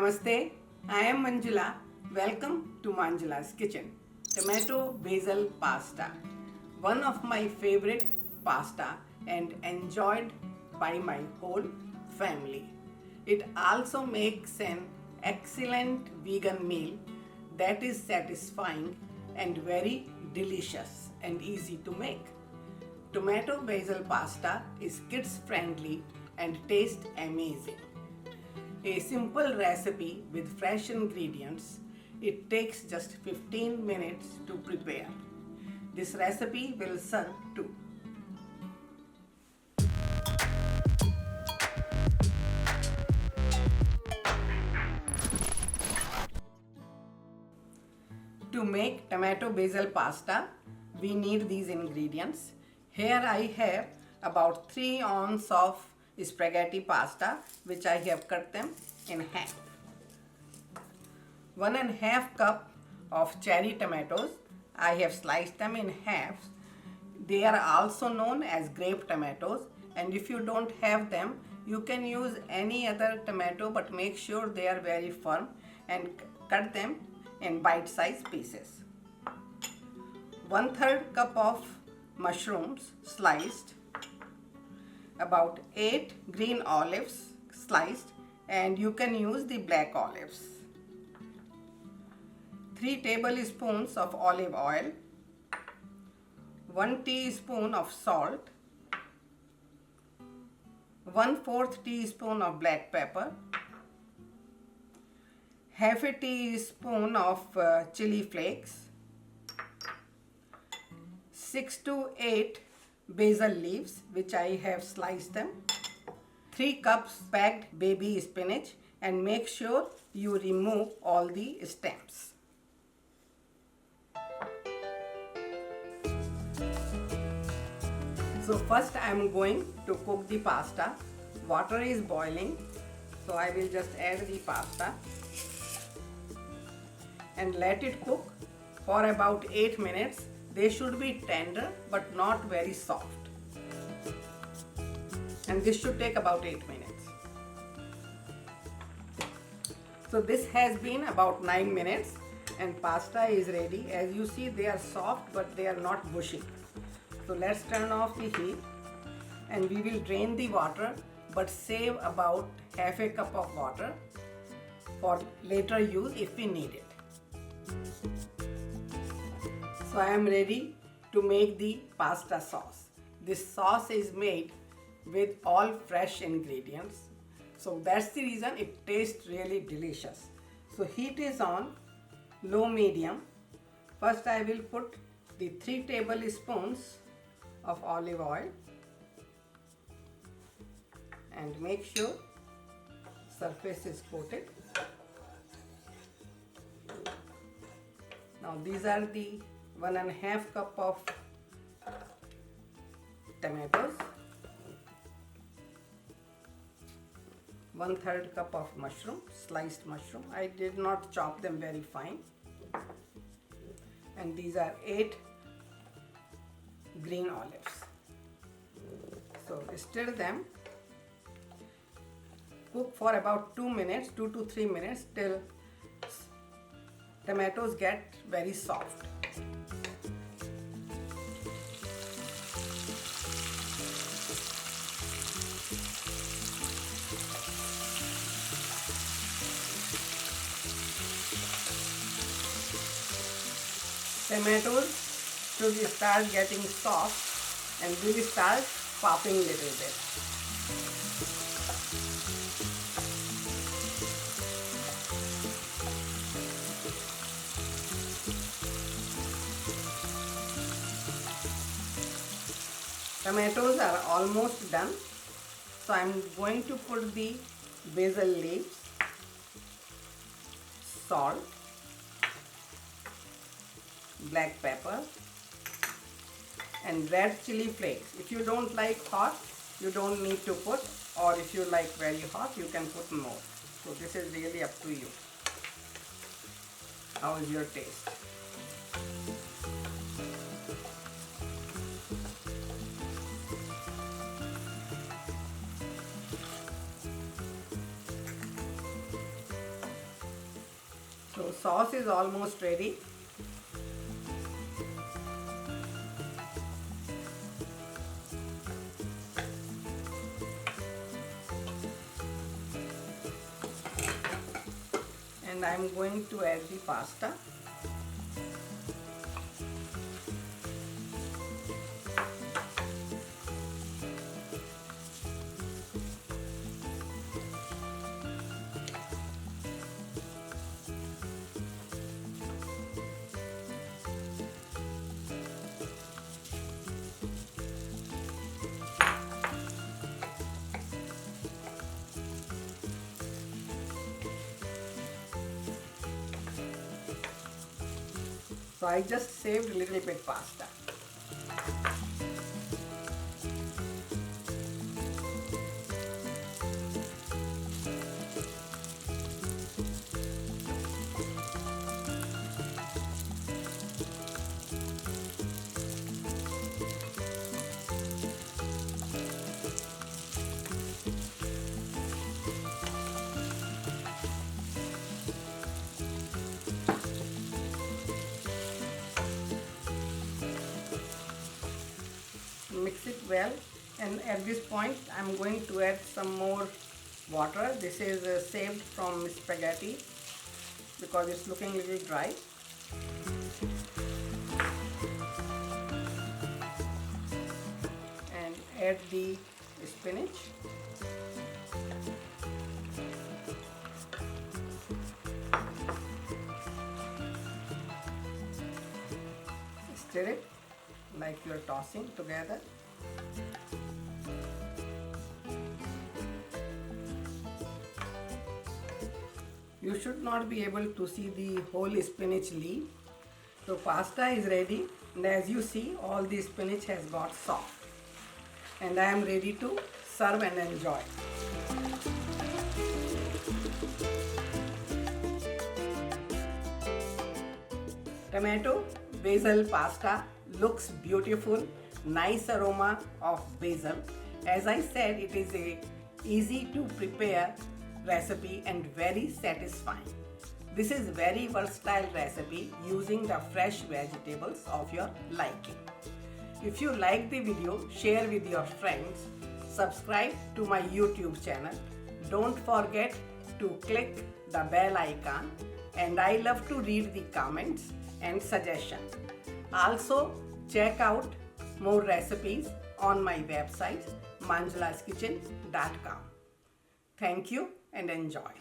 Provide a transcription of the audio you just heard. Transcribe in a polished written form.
Namaste, I am Manjula. Welcome to Manjula's Kitchen. Tomato basil pasta, one of my favorite pasta and enjoyed by my whole family. It also makes an excellent vegan meal that is satisfying and very delicious and easy to make. Tomato basil pasta is kids friendly and tastes amazing. A simple recipe with fresh ingredients. It takes just 15 minutes to prepare. This recipe will serve too. To make tomato basil pasta, we need these ingredients. Here I have about 3 ounces of spaghetti pasta, which I have cut them in half. 1.5 cup of cherry tomatoes. I have sliced them in half. They are also known as grape tomatoes, and if you don't have them, you can use any other tomato, but make sure they are very firm and cut them in bite-sized pieces. 1/3 cup of mushrooms sliced, about 8 green olives sliced, and you can use the black olives. 3 tablespoons of olive oil, 1 teaspoon of salt, 1/4 teaspoon of black pepper, half a teaspoon of chili flakes, 6 to 8 basil leaves, which I have sliced them, 3 cups packed baby spinach, and make sure you remove all the stems. So first I am going to cook the pasta. Water is boiling, so I will just add the pasta and let it cook for about 8 minutes. They should be tender but not very soft, and this should take about 8 minutes. So this has been about 9 minutes and pasta is ready. As you see, they are soft but they are not mushy. So let's turn off the heat and we will drain the water, but save about half a cup of water for later use if we need it. So I am ready to make the pasta sauce. This sauce is made with all fresh ingredients. So that's the reason it tastes really delicious. So heat is on low medium. First I will put the 3 tablespoons of olive oil and make sure surface is coated. Now these are the 1.5 cup of tomatoes, 1/3 cup of mushroom, sliced mushroom. I did not chop them very fine. And these are 8 green olives. So stir them. Cook for about 2 minutes, 2 to 3 minutes, till tomatoes get very soft. Tomatoes should start getting soft and will start popping little bit. Tomatoes are almost done, so I am going to put the basil leaves, salt, black pepper, and red chili flakes. If you don't like hot, you don't need to put, or if you like very hot, you can put more. So this is really up to you. How is your taste? So sauce is almost ready. And I'm going to add the pasta. So I just saved a little bit pasta. Mix it well, and at this point I'm going to add some more water. This is saved from spaghetti because it's looking a little dry. And add the spinach. Stir it like you are tossing together. You should not be able to see the whole spinach leaf. So pasta is ready, and as you see, all the spinach has got soft. And I am ready to serve and enjoy. Tomato basil pasta looks beautiful, nice aroma of basil. As I said, it is a easy to prepare recipe and very satisfying. This is very versatile recipe using the fresh vegetables of your liking. If you like the video, share with your friends, subscribe to my YouTube channel. Don't forget to click the bell icon, and I love to read the comments and suggestions. Also, check out more recipes on my website manjulaskitchen.com. Thank you and enjoy.